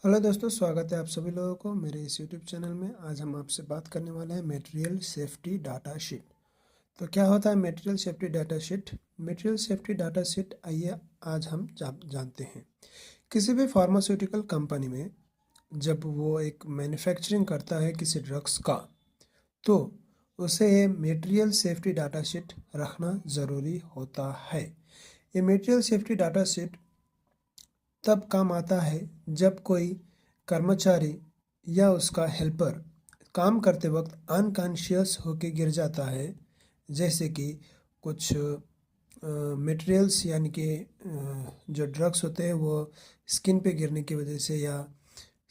Hello दोस्तों, स्वागत है आप सभी लोगों को मेरे इस यूट्यूब चैनल में। आज हम आपसे बात करने वाले हैं मटेरियल सेफ्टी डाटा शीट। तो क्या होता है material safety data sheet? Material safety data sheet आइए आज हम जानते हैं। किसी भी फार्मास्यूटिकल कंपनी में जब वो एक मैन्युफैक्चरिंग करता है किसी ड्रग्स का, तो उसे ये मटेरियल सेफ्टी डाटा शीट रखना ज़रूरी होता है। ये मटेरियल सेफ्टी डाटा शीट तब काम आता है जब कोई कर्मचारी या उसका हेल्पर काम करते वक्त अनकॉन्शियस होकर गिर जाता है। जैसे कि कुछ मटेरियल्स यानी कि जो ड्रग्स होते हैं वो स्किन पे गिरने की वजह से या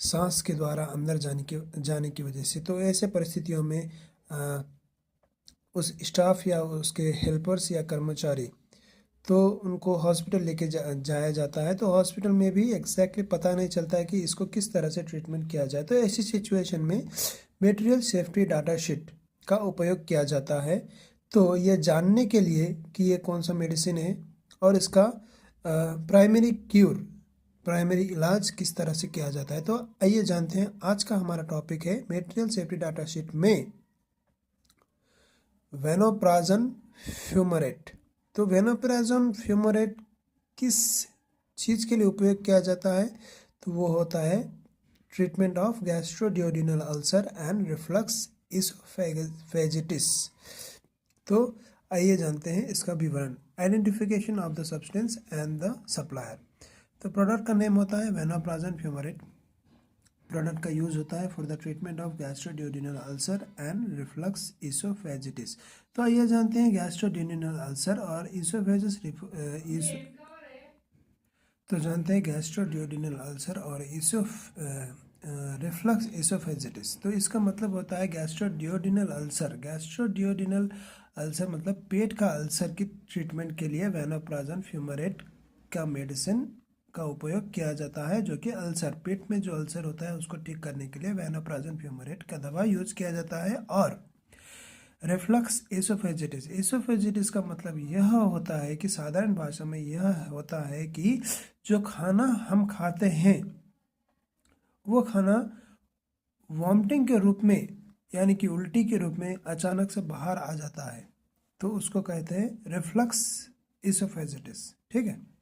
सांस के द्वारा अंदर जाने की वजह से, तो ऐसे परिस्थितियों में उस स्टाफ या उसके हेल्पर्स या कर्मचारी, तो उनको हॉस्पिटल लेके जाया जाता है। तो हॉस्पिटल में भी एग्जैक्टली पता नहीं चलता है कि इसको किस तरह से ट्रीटमेंट किया जाए। तो ऐसी सिचुएशन में मटेरियल सेफ्टी डाटा शीट का उपयोग किया जाता है। तो ये जानने के लिए कि ये कौन सा मेडिसिन है और इसका प्राइमरी इलाज किस तरह से किया जाता है। तो आइए जानते हैं। आज का हमारा टॉपिक है मटेरियल सेफ्टी डाटा शीट में वेनोप्राजन फ्यूमरेट। तो वेनोप्राजन फ्यूमरेट किस चीज़ के लिए उपयोग किया जाता है? तो वो होता है treatment of gastroduodenal ulcer and reflux oesophagitis. तो आइए जानते हैं इसका विवरण। Identification of the substance and the supplier. तो प्रोडक्ट का नेम होता है वेनोप्राजन फ्यूमरेट। प्रोडक्ट का यूज़ होता है for the treatment of gastroduodenal ulcer and reflux oesophagitis. तो आइए जानते हैं गैस्ट्रोड्यूोडेनल अल्सर और इसोफेजिस तो जानते हैं गैस्ट्रोड्यूोडेनल अल्सर और रिफ्लक्स इसोफेजिटिस। तो इसका मतलब होता है गैस्ट्रोड्यूोडेनल अल्सर। गैस्ट्रोड्यूोडेनल अल्सर मतलब पेट का अल्सर की ट्रीटमेंट के लिए वेनोप्राजन फ्यूमरेट का मेडिसिन का उपयोग किया जाता है, जो कि अल्सर, पेट में जो अल्सर होता है उसको ठीक करने के लिए वेनोप्राजन फ्यूमरेट का दवा यूज किया जाता है। और रिफ्लक्स एसोफेजिटिस का मतलब यह होता है कि साधारण भाषा में यह होता है कि जो खाना हम खाते हैं वो खाना वॉमिटिंग के रूप में यानी कि उल्टी के रूप में अचानक से बाहर आ जाता है, तो उसको कहते हैं रिफ्लक्स एसोफेजिटिस। ठीक है।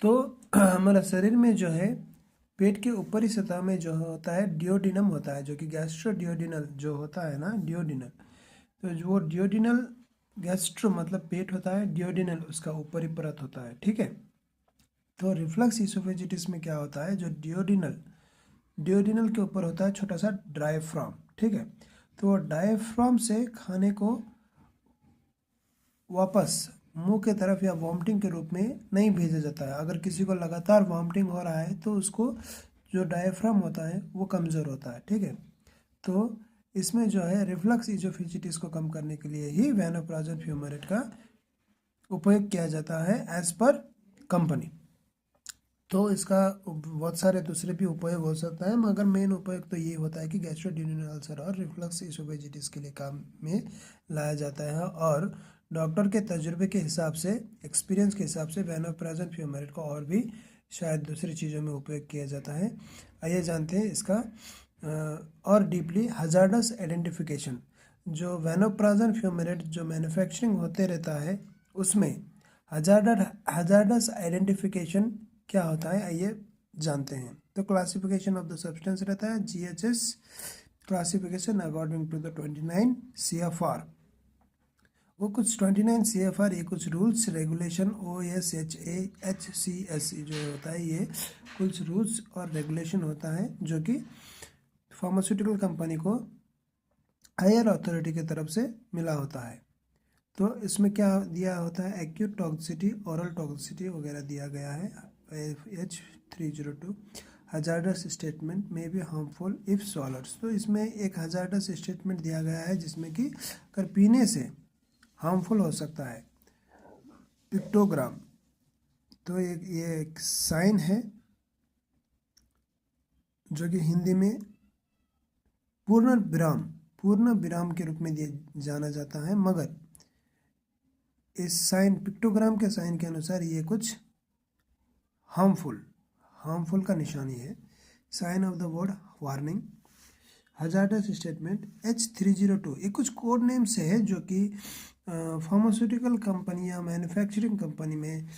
तो हमारा शरीर में जो है पेट के ऊपरी सतह में जो होता है डियोडिनम होता है, जो कि गैस्ट्रोडियोडिनल जो होता है ना, डियोडिनल। तो जो वो डियोडिनल, गैस्ट्रो मतलब पेट होता है, डियोडिनल उसका ऊपरी परत होता है। ठीक है। तो रिफ्लक्स इसोफेजिटिस में क्या होता है, जो डियोडिनल के ऊपर होता है छोटा सा डायफ्राम। ठीक है। तो वो डायफ्राम से खाने को वापस मुंह के तरफ या वॉमिटिंग के रूप में नहीं भेजा जाता है। अगर किसी को लगातार वॉमिटिंग हो रहा है तो उसको जो डायफ्राम होता है वो कमज़ोर होता है। ठीक है। तो इसमें जो है रिफ्लक्स इसोफेजिटिस को कम करने के लिए ही वेनोप्राजन फ्यूमरेट का उपयोग किया जाता है एज पर कंपनी। तो इसका बहुत सारे दूसरे भी उपयोग हो सकता है, मगर मेन उपयोग तो ये होता है कि गैस्ट्रोड्यूोडेनल अल्सर और रिफ्लक्स इसोफेजिटिस के लिए काम में लाया जाता है। और डॉक्टर के तजुर्बे के हिसाब से, एक्सपीरियंस के हिसाब से वेनोप्राजन फ्यूमरेट को और भी शायद दूसरी चीज़ों में उपयोग किया जाता है। आइए जानते हैं इसका और डीपली हजार्डस आइडेंटिफिकेशन। जो वेनोप्राजन फ्यूमरेट जो मैन्युफैक्चरिंग होते रहता है उसमें हजार्डस आइडेंटिफिकेशन क्या होता है, आइए जानते हैं। तो क्लासिफिकेशन ऑफ द सब्सटेंस रहता है GHS classification according to the 29 CFR। वो कुछ 29 CFR, ये कुछ रूल्स रेगुलेशन OSHAHCS जो होता है, ये कुछ रूल्स और रेगुलेशन होता है जो कि फार्मास्यूटिकल कंपनी को हायर अथॉरिटी की तरफ से मिला होता है। तो इसमें क्या दिया होता है, एक्यूट टॉक्सिसिटी, ओरल टॉक्सिसिटी वगैरह दिया गया है। H302 हजार्डस स्टेटमेंट में भी हार्मफुल इफ सॉलर्स। तो इसमें एक हजार्डस स्टेटमेंट दिया गया है जिसमें कि अगर पीने से हार्मफुल हो सकता है। पिक्टोग्राम, तो ये एक साइन है जो कि हिंदी में पूर्ण विराम के रूप में दिया जाना जाता है, मगर इस साइन, पिक्टोग्राम के साइन के अनुसार ये कुछ हार्मफुल का निशानी है। Sign of the word warning. Hazardous statement H302, ये कुछ कोड नेम्स है जो कि फार्मास्यूटिकल कंपनी या मैन्युफैक्चरिंग कंपनी में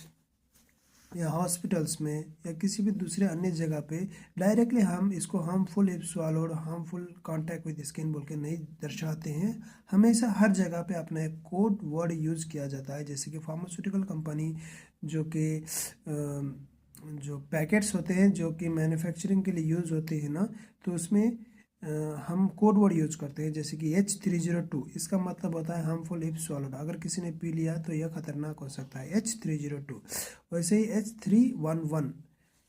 या हॉस्पिटल्स में या किसी भी दूसरे अन्य जगह पे डायरेक्टली हम इसको harmful if swallowed, harmful contact with skin बोल के नहीं दर्शाते हैं। हमेशा हर जगह पे अपना एक कोड वर्ड यूज़ किया जाता है। जैसे कि फार्मास्यूटिकल कंपनी जो कि जो पैकेट्स होते हैं जो कि मैन्युफैक्चरिंग के लिए यूज़ होते हैं ना, तो उसमें हम कोड वर्ड यूज करते हैं। जैसे कि H302, इसका मतलब होता है हार्मफुल इफ स्वॉलोड, अगर किसी ने पी लिया तो यह खतरनाक हो सकता है, H302। वैसे ही H311,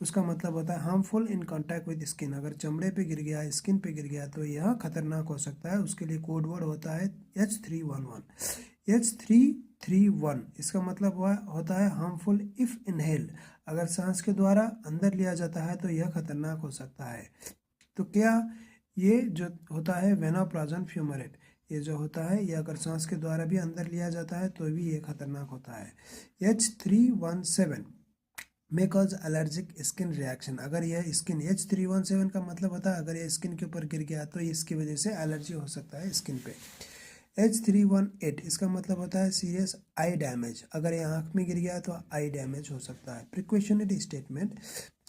उसका मतलब होता है harmful in contact with skin, अगर चमड़े पे गिर गया, स्किन पे गिर गया तो यह खतरनाक हो सकता है, उसके लिए कोड वर्ड होता है H311। H331, इसका मतलब होता है हार्मफुल इफ इनहेल, अगर सांस के द्वारा अंदर लिया जाता है तो यह खतरनाक हो सकता है। तो क्या ये जो होता है वेनोप्राजन फ्यूमरेट, ये जो होता है ये अगर सांस के द्वारा भी अंदर लिया जाता है तो भी ये खतरनाक होता है। H317 may cause allergic skin reaction, अगर यह स्किन H317 का मतलब होता है अगर यह स्किन के ऊपर गिर गया तो इसकी वजह से एलर्जी हो सकता है स्किन पे। H318, इसका मतलब होता है सीरियस आई डैमेज, अगर ये आँख में गिर गया तो आई डैमेज हो सकता है। प्रिकॉशनरी स्टेटमेंट,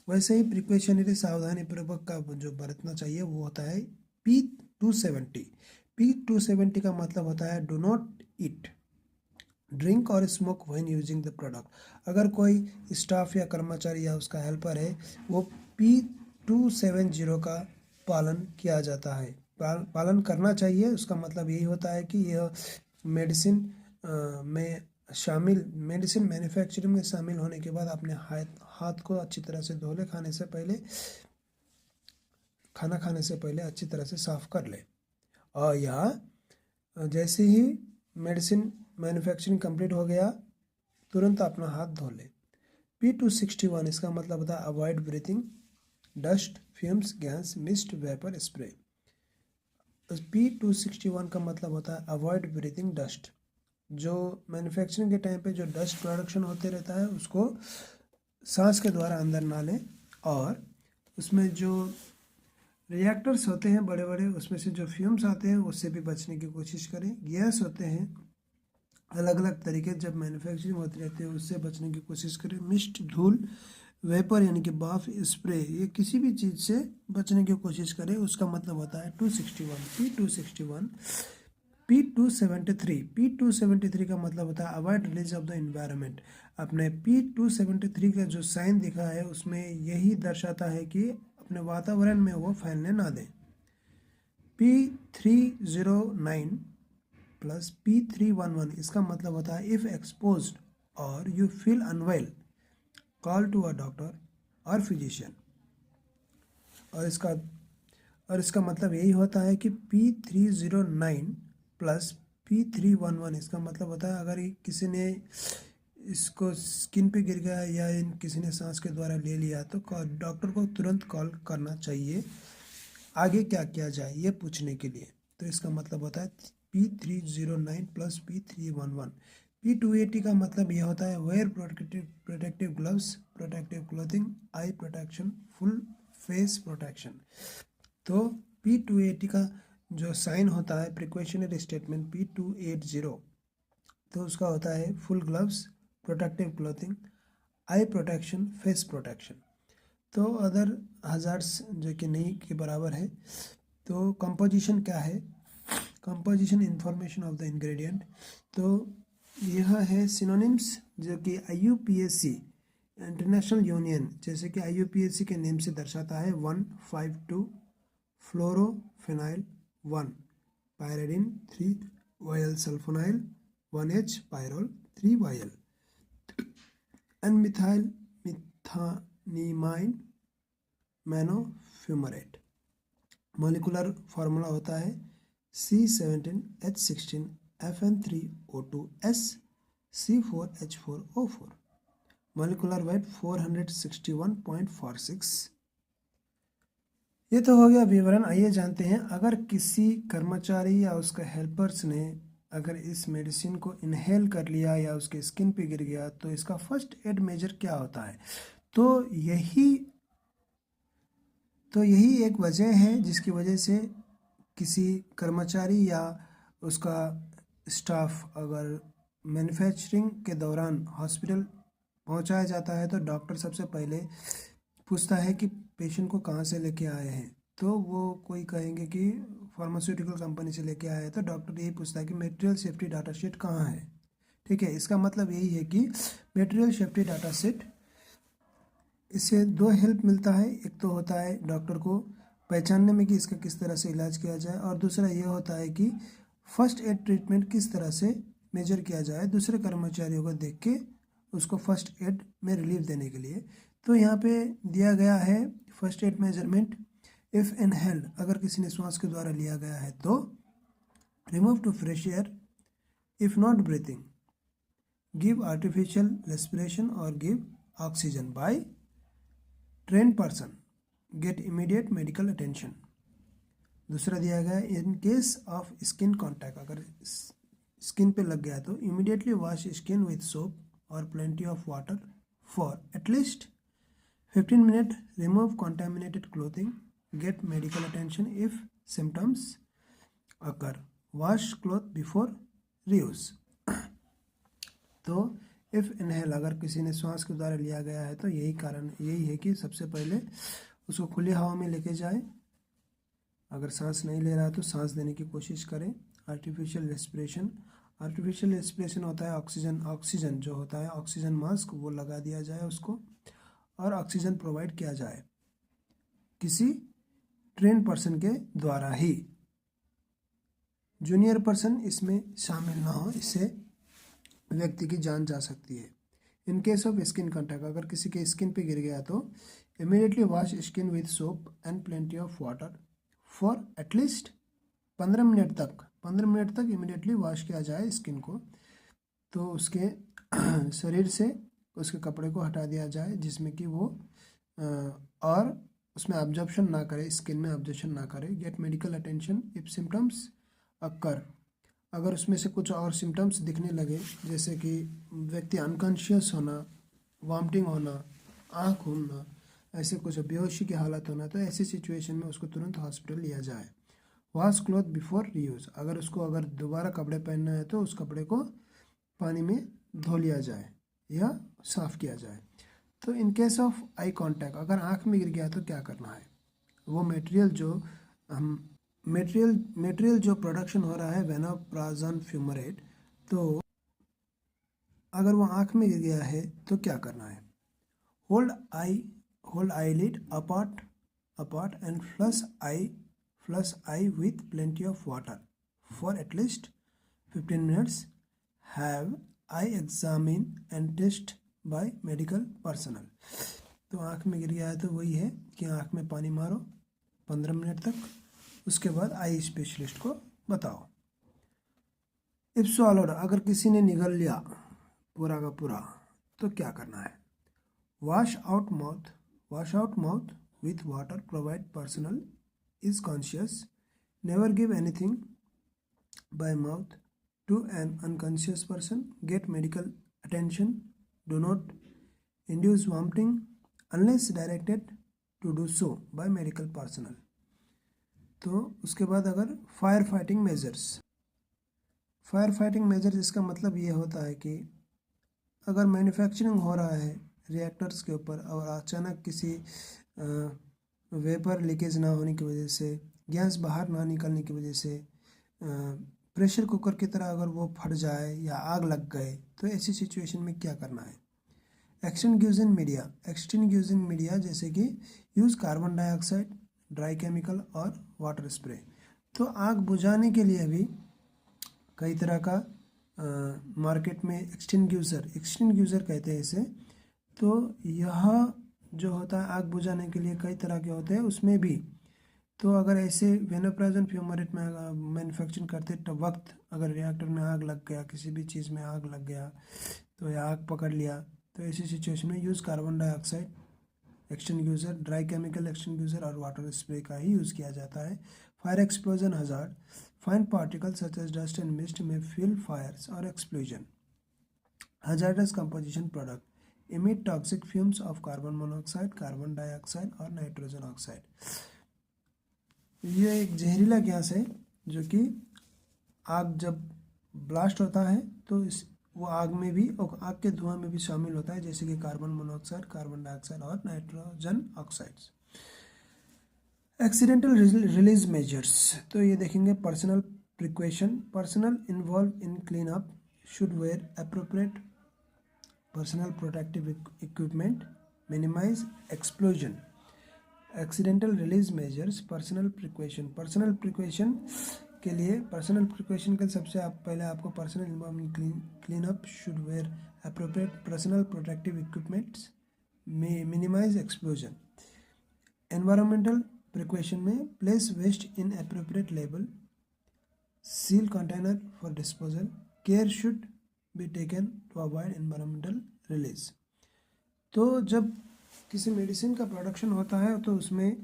वैसे ही प्रिकॉशनरी सावधानी पूर्वक का जो बरतना चाहिए वो होता है P270। P270 का मतलब होता है डू नॉट ईट, ड्रिंक और smoke when using the product, अगर कोई स्टाफ या कर्मचारी या उसका हेल्पर है वो P270 का पालन किया जाता है, पालन करना चाहिए। उसका मतलब यही होता है कि यह मेडिसिन में शामिल, मेडिसिन मैन्युफैक्चरिंग में शामिल होने के बाद अपने हाथ को अच्छी तरह से धो ले, खाना खाने से पहले अच्छी तरह से साफ कर ले, और यह जैसे ही मेडिसिन मैन्युफैक्चरिंग कंप्लीट हो गया तुरंत अपना हाथ धो ले। P261, इसका मतलब होता है avoid breathing dust, fumes, gas, mist, vapour, spray. P261 का मतलब होता है अवॉइड ब्रीथिंग डस्ट, जो मैन्युफैक्चरिंग के टाइम पे जो डस्ट प्रोडक्शन होते रहता है उसको सांस के द्वारा अंदर ना लें, और उसमें जो रिएक्टर्स होते हैं बड़े बड़े उसमें से जो फ्यूम्स आते हैं उससे भी बचने की कोशिश करें। गैस होते हैं अलग अलग तरीके जब मैन्युफैक्चरिंग होती रहती है उससे बचने की कोशिश करें। मिस्ट, धूल, वेपर यानी कि भाप, स्प्रे, ये किसी भी चीज़ से बचने की कोशिश करें, उसका मतलब होता है 261। P261। P273 का मतलब होता है avoid release of the environment. अपने P273 का जो साइन दिखा है उसमें यही दर्शाता है कि अपने वातावरण में वो फैलने ना दें। P309 प्लस P311, इसका मतलब होता है if exposed or you feel unwell call to a doctor or physician, और इसका मतलब यही होता है कि P309 प्लस P311, इसका मतलब होता है अगर किसी ने इसको स्किन पे गिर गया या किसी ने सांस के द्वारा ले लिया तो डॉक्टर को तुरंत कॉल करना चाहिए आगे क्या किया जाए ये पूछने के लिए। तो इसका मतलब होता है P309 प्लस P311। P280 का मतलब यह होता है wear protective gloves, protective clothing, eye protection, full face protection. तो P280 का जो साइन होता है प्रिकॉशनरी स्टेटमेंट P280, तो उसका होता है full gloves, protective clothing, eye protection, face protection. तो अदर हजार्ड्स जो कि नहीं के बराबर है। तो कंपोजिशन क्या है, composition information of the ingredient, तो यह है सिनोनिम्स जो कि IUPAC इंटरनेशनल यूनियन जैसे कि IUPAC के नेम से दर्शाता है। 152 fluorophenyl, 1 pyridin, 3 yl sulfonyl, 1H pyrrol, 3 yl N methyl methanamine monofumarate. Molecular formula होता है C17H16FN3O2S C4H4O4। Molecular weight 461.46। ये तो हो गया विवरण। आइए जानते हैं अगर किसी कर्मचारी या उसके हेल्पर्स ने अगर इस मेडिसिन को इनहेल कर लिया या उसके स्किन पे गिर गया तो इसका फर्स्ट एड मेजर क्या होता है। तो यही तो यही एक वजह है जिसकी वजह से किसी कर्मचारी या उसका स्टाफ अगर मैन्युफैक्चरिंग के दौरान हॉस्पिटल पहुंचाया जाता है तो डॉक्टर सबसे पहले पूछता है कि पेशेंट को कहाँ से लेके आए हैं। तो वो कोई कहेंगे कि फार्मास्यूटिकल कंपनी से लेके आए हैं, तो डॉक्टर यही पूछता है कि मटेरियल सेफ्टी डाटा शीट कहाँ है। ठीक है, इसका मतलब यही है कि मटेरियल सेफ्टी डाटा शीट, इससे दो हेल्प मिलता है। एक तो होता है डॉक्टर को पहचानने में कि इसका किस तरह से इलाज किया जाए, और दूसरा ये होता है कि फर्स्ट एड ट्रीटमेंट किस तरह से मेजर किया जाए दूसरे कर्मचारियों को देख के उसको फर्स्ट एड में रिलीफ देने के लिए। तो यहाँ पे दिया गया है first aid measurement. If inhaled, अगर किसी ने श्वास के द्वारा लिया गया है तो remove to fresh air. If not breathing, give artificial respiration और give oxygen by train person, get immediate medical attention. दूसरा दिया गया है in case of skin contact, अगर स्किन पे लग गया तो immediately wash skin with soap और plenty of water for at least 15 minute, remove contaminated clothing, get medical attention if symptoms occur, wash cloth before reuse. तो इफ़ इनहेल, अगर किसी ने श्वास के द्वारा लिया गया है तो यही है कि सबसे पहले उसको खुली हवा में लेके जाए। अगर सांस नहीं ले रहा है तो सांस देने की कोशिश करें। आर्टिफिशियल रेस्पिरेशन, आर्टिफिशियल रेस्पिरेशन होता है ऑक्सीजन जो होता है ऑक्सीजन मास्क वो लगा दिया जाए उसको, और ऑक्सीजन प्रोवाइड किया जाए किसी ट्रेन पर्सन के द्वारा ही। जूनियर पर्सन इसमें शामिल ना हो, इससे व्यक्ति की जान जा सकती है। In case of skin contact, अगर किसी के स्किन पे गिर गया तो immediately wash skin with soap and plenty of water for at least 15 minute तक इमीडिएटली वॉश किया जाए स्किन को। तो उसके शरीर से उसके कपड़े को हटा दिया जाए जिसमें कि वो और उसमें ऑब्जर्प्शन ना करे, स्किन में ऑब्जर्प्शन ना करे। Get medical attention if symptoms occur, अगर उसमें से कुछ और सिम्टम्स दिखने लगे जैसे कि व्यक्ति अनकॉन्शियस होना, वॉमिटिंग होना, आँख घूमना, ऐसे कुछ बेहोशी की हालत होना, तो ऐसी सिचुएशन में उसको तुरंत हॉस्पिटल लिया जाए। वॉश क्लॉथ बिफोर रीयूज, अगर दोबारा कपड़े पहनना है तो उस कपड़े को पानी में धो लिया जाए या साफ़ किया जाए। तो इन केस ऑफ आई कांटेक्ट, अगर आँख में गिर गया तो क्या करना है। वो मटेरियल जो प्रोडक्शन हो रहा है वेनोप्राजन फ्यूमरेट, तो अगर वो आँख में गिर गया है तो क्या करना है। Hold eyelid apart and flush eye with plenty of water for at least 15 minutes. Have eye examined and tested by medical personnel. तो आँख में गिर गया है तो वही है कि आँख में पानी मारो 15 मिनट तक, उसके बाद आई स्पेशलिस्ट को बताओ। इफ swallowed, अगर किसी ने निगल लिया पूरा का पूरा तो क्या करना है। Wash out mouth with water, provide personal is conscious, never give anything by mouth to an unconscious person, get medical attention, do not induce vomiting unless directed to do so by medical personnel। तो उसके बाद अगर fire fighting measures, इसका मतलब ये होता है कि अगर मैन्युफैक्चरिंग हो रहा है रिएक्टर्स के ऊपर और अचानक किसी वेपर लीकेज ना होने की वजह से, गैस बाहर ना निकलने की वजह से प्रेशर कुकर की तरह अगर वो फट जाए या आग लग गए, तो ऐसी सिचुएशन में क्या करना है। एक्सटिंग्विशिंग मीडिया जैसे कि use carbon dioxide, dry chemical और वाटर स्प्रे। तो आग बुझाने के लिए भी कई तरह का मार्केट में एक्सटिंग्विशर कहते हैं इसे। तो यह जो होता है आग बुझाने के लिए कई तरह के होते हैं, उसमें भी तो अगर ऐसे वेनोप्राजन फ्यूमरेट में मैन्युफैक्चरिंग करते वक्त अगर रिएक्टर में आग लग गया, किसी भी चीज़ में आग लग गया तो या आग पकड़ लिया, तो ऐसी सिचुएशन में use carbon dioxide extinguisher, dry chemical extinguisher और वाटर स्प्रे का ही यूज़ किया जाता है। Fire explosion hazard, fine particles such as dust and mist में फ्यूल फायर्स और explosion. Hazardous composition product, emit toxic fumes of carbon monoxide, carbon dioxide और nitrogen oxide. ये एक जहरीला गैस है जो कि आग जब ब्लास्ट होता है तो वो आग में भी और आग के धुआं में भी शामिल होता है, जैसे कि कार्बन मोनोऑक्साइड, कार्बन डाइऑक्साइड और nitrogen oxides. Accidental release measures, तो ये देखेंगे personal precaution. Personal involve in clean up should wear appropriate personal protective equipment, minimise explosion. Accidental release measures, personal precaution. Personal precaution के लिए सबसे पहले आपको personal involvement clean up should wear appropriate personal protective equipments, minimise explosion. Environmental precaution में place waste in appropriate level, seal container for disposal, care should be taken to avoid environmental release. तो जब किसी medicine का production होता है तो उसमें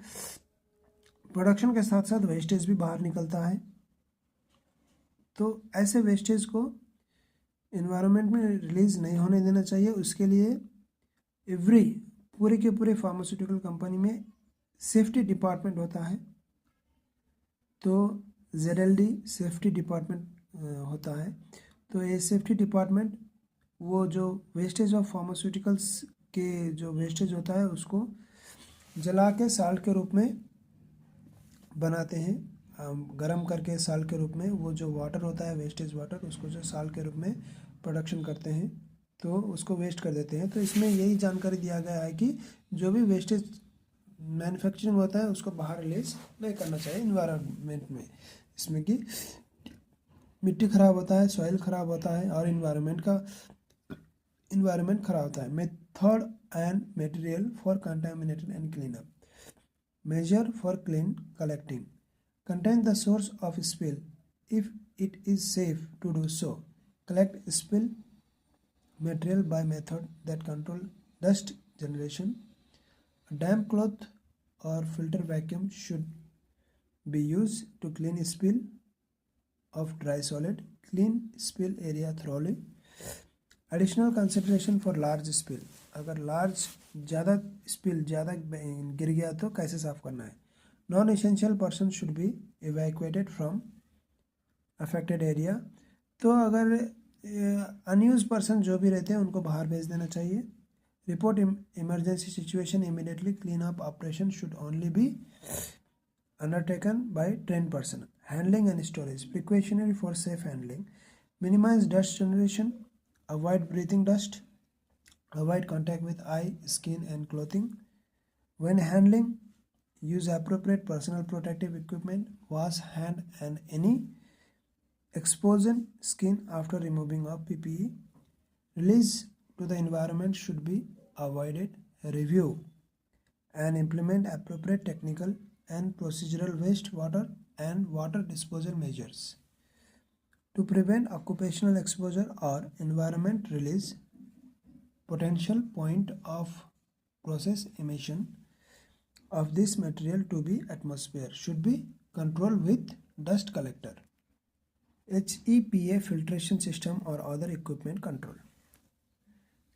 production के साथ साथ वेस्टेज भी बाहर निकलता है, तो ऐसे वेस्टेज को एनवायरनमेंट में रिलीज नहीं होने देना चाहिए। उसके लिए पूरे के पूरे फार्मास्यूटिकल कंपनी में सेफ्टी डिपार्टमेंट होता है, तो ZLD सेफ्टी डिपार्टमेंट होता है। तो ये सेफ्टी डिपार्टमेंट वो जो वेस्टेज ऑफ फार्मास्यूटिकल्स के जो वेस्टेज होता है उसको जला के साल्ट के रूप में बनाते हैं, गरम करके साल्ट के रूप में वो जो वाटर होता है वेस्टेज वाटर, उसको जो साल्ट के रूप में प्रोडक्शन करते हैं तो उसको वेस्ट कर देते हैं। तो इसमें यही जानकारी दिया गया है कि जो भी वेस्टेज मैन्युफैक्चरिंग होता है उसको बाहर रिलीज नहीं करना चाहिए इन्वायरमेंट में। इसमें कि मिट्टी खराब होता है, सॉइल खराब होता है और इन्वायरमेंट खराब होता है। Method and material for contaminated and clean up. Measure for clean collecting. Contain the source of spill if it is safe to do so. Collect spill material by method that control dust generation. A damp cloth or filter vacuum should be used to clean spill of dry solid. Clean spill area thoroughly. Additional consideration for large spill, अगर ज़्यादा गिर गया तो कैसे साफ करना है। Non essential person should be evacuated from affected area, तो अगर अनयूज पर्सन जो भी रहते हैं उनको बाहर भेज देना चाहिए। Report emergency situation immediately. Clean up operation should only be undertaken by trained person. Handling and storage, precautionary for safe handling. Minimize dust generation, avoid breathing dust, avoid contact with eye, skin and clothing. When handling, use appropriate personal protective equipment. Wash hand and any exposed skin after removing of PPE. Release to the environment should be avoided. Review and implement appropriate technical and procedural wastewater and water disposal measures to prevent occupational exposure or environment release. Potential point of process emission of this material to the atmosphere should be controlled with dust collector, HEPA filtration system or other equipment control.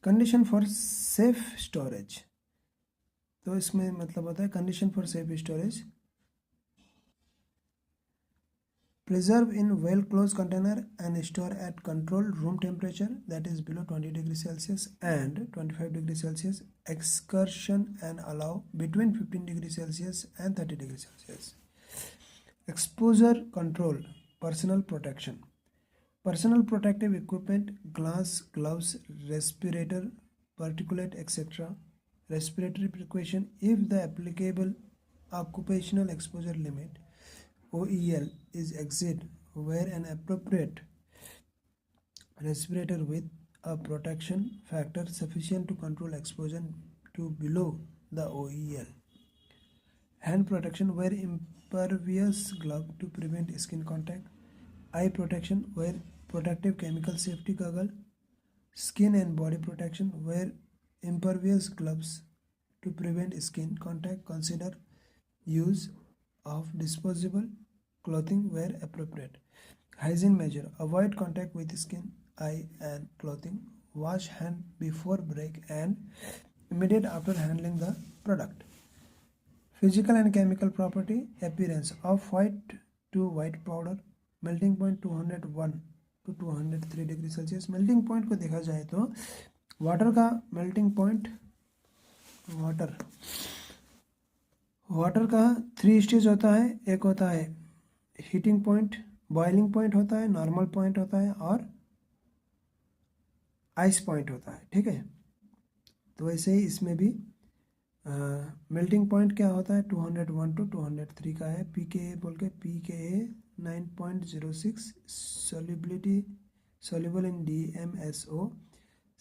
Condition for safe storage, तो इसमें मतलब होता है condition for safe storage. Preserve in well closed container and store at controlled room temperature, that is below 20 degrees Celsius and 25 degrees Celsius. Excursion and allow between 15 degrees Celsius and 30 degrees Celsius. Exposure control, personal protection. Personal protective equipment, glass, gloves, respirator, particulate, etc. Respiratory precaution if the applicable occupational exposure limit OEL is exceed, where an appropriate respirator with a protection factor sufficient to control exposure to below the OEL. Hand protection, wear impervious glove to prevent skin contact. Eye protection, wear protective chemical safety goggle. Skin and body protection, wear impervious gloves to prevent skin contact. Consider use of disposable clothing where appropriate. Hygiene measure, avoid contact with skin, eye and clothing wash hand before break and immediate after handling the product. Physical and chemical property: appearance of white to white powder, melting point 201 to 203 degree Celsius. Melting point को देखा जाए तो water का melting point, water का 3 stage होता है। एक होता है हीटिंग पॉइंट, बॉइलिंग पॉइंट होता है, नॉर्मल पॉइंट होता है और आइस पॉइंट होता है, ठीक है। तो वैसे ही इसमें भी मेल्टिंग पॉइंट क्या होता है 201 टू 203 का है। पीकेए बोल के, PKA 9.06, soluble in DMSO,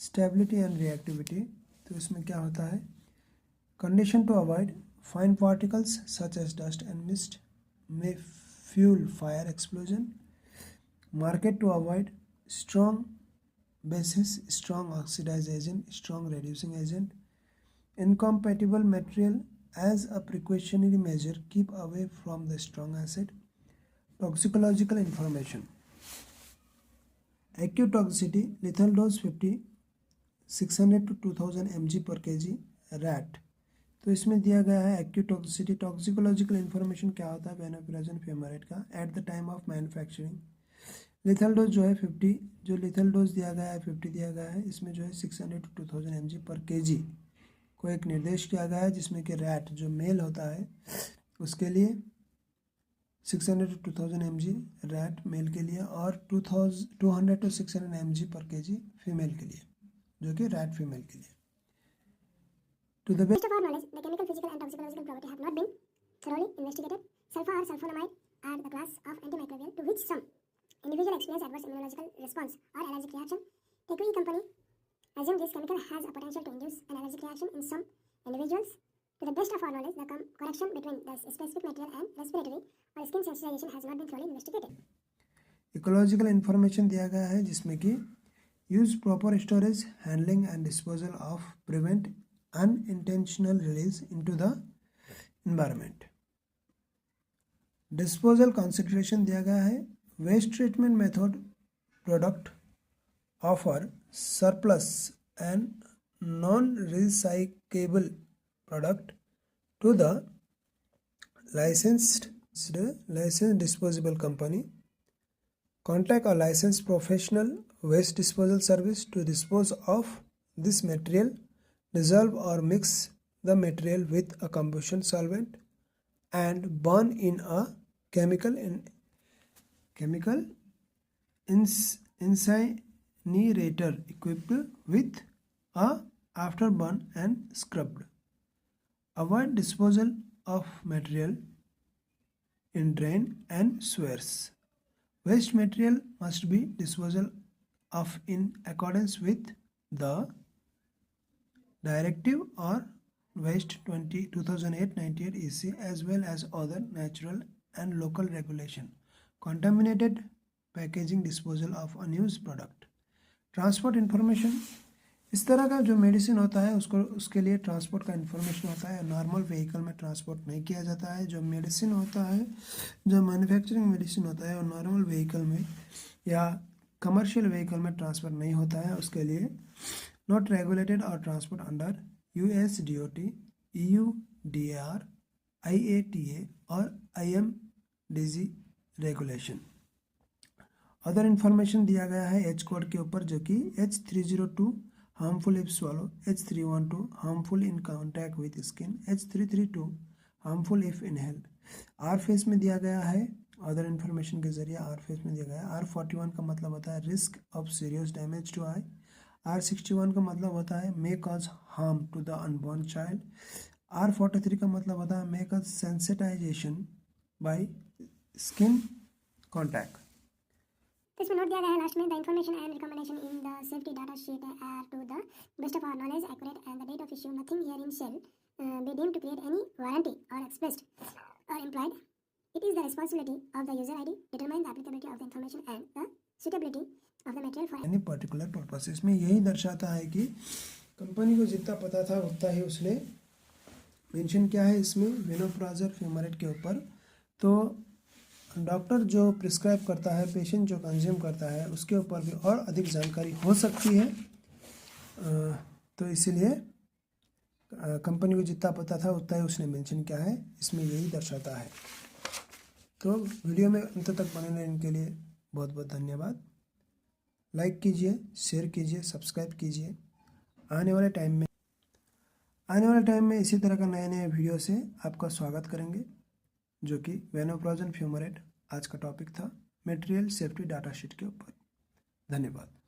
stability and reactivity. तो इसमें क्या होता है, condition to avoid fine particles such as dust and mist में fuel fire explosion, market to avoid strong bases, strong oxidized agent, strong reducing agent, incompatible material as a precautionary measure, keep away from the strong acid. Toxicological information: acute toxicity, lethal dose 50, 600 to 2000 mg per kg rat। तो इसमें दिया गया है acute toxicity. Toxicological information क्या होता है वेनोप्राजोन फ्यूमारेट का at the time of manufacturing. Lethal dose जो है 50, जो लिथल डोज दिया गया है 50 दिया गया है। इसमें जो है 600 टू 2000 mg पर kg को एक निर्देश किया गया है, जिसमें कि रैट जो मेल होता है उसके लिए 600 टू 2000 mg रैट मेल के लिए, और 200 टू 600 mg पर kg फीमेल के लिए, जो कि रैट फीमेल के लिए। To the best of our knowledge, the chemical, physical, and toxicological property have not been thoroughly investigated. Sulfa or sulfonamide are the class of antimicrobial to which some individual experience adverse immunological response or allergic reaction. Takui company assume this chemical has a potential to induce an allergic reaction in some individuals. To the best of our knowledge, the connection between the specific material and respiratory or skin sensitization has not been thoroughly investigated. Ecological information दिया गया है, जिसमें कि use proper storage, handling and disposal of prevent unintentional release into the environment. डिस्पोजल कंसिडरेशन दिया गया है। Waste treatment method product offer surplus and non recyclable product to the licensed disposable company. Contact a licensed professional waste disposal service to dispose of this material. Dissolve or mix the material with a combustion solvent and burn in a chemical incinerator equipped with a afterburn and scrubbed. Avoid disposal of material in drain and sewers. Waste material must be disposal of in accordance with the Directive or Waste 2008-98 EC as well as other natural and local regulation. Contaminated packaging, disposal of unused product. Transport information: इस तरह का जो medicine होता है उसके लिए transport का information होता है। नॉर्मल व्हीकल में ट्रांसपोर्ट नहीं किया जाता है। जो मेडिसिन होता है, जो मैन्युफैक्चरिंग मेडिसिन होता है, वो नॉर्मल व्हीकल में या कमर्शियल व्हीकल में ट्रांसफर नहीं होता है। उसके लिए not regulated or transport under USDOT, EUDAR, IATA और IMDG रेगुलेशन। अदर इन्फॉर्मेशन दिया गया है एच कोड के ऊपर, जो कि H302 harmful if swallow, H312 harmful in contact with skin, H332 harmful if inhale. R phrase में दिया गया है, अदर इन्फॉर्मेशन के जरिए आर फेस में दिया गया है। R41 का मतलब होता है risk of serious damage to eye. R61 का मतलब होता है may cause harm to the unborn child. R43 का मतलब होता है may cause sensitization by skin contact. इसमें नोट दिया गया है लास्ट में, the information and recommendation in the safety data sheet are to the best of our knowledge accurate and the date of issue nothing herein shall be deemed to create any warranty or expressed or implied. It is the responsibility of the user ID determine the applicability of the information and the suitability of the material for any particular purpose। इसमें यही दर्शाता है कि company को जितना पता था उतना ही उसने मेंशन किया है इसमें वेनोप्राजोल फ्यूमारेट के ऊपर। तो डॉक्टर जो प्रिस्क्राइब करता है, पेशेंट जो कंज्यूम करता है, उसके ऊपर भी और अधिक जानकारी हो सकती है। तो इसीलिए कंपनी को जितना पता था उतना ही उसने मेंशन किया है, इसमें यही दर्शाता है। तो वीडियो में अंत तक बने रहने के लिए बहुत बहुत धन्यवाद। लाइक कीजिए, शेयर कीजिए, सब्सक्राइब कीजिए। आने वाले टाइम में इसी तरह का नए नए वीडियो से आपका स्वागत करेंगे, जो कि वैनोप्राजन फ्यूमरेट आज का टॉपिक था, मटेरियल सेफ्टी डाटा शीट के ऊपर। धन्यवाद।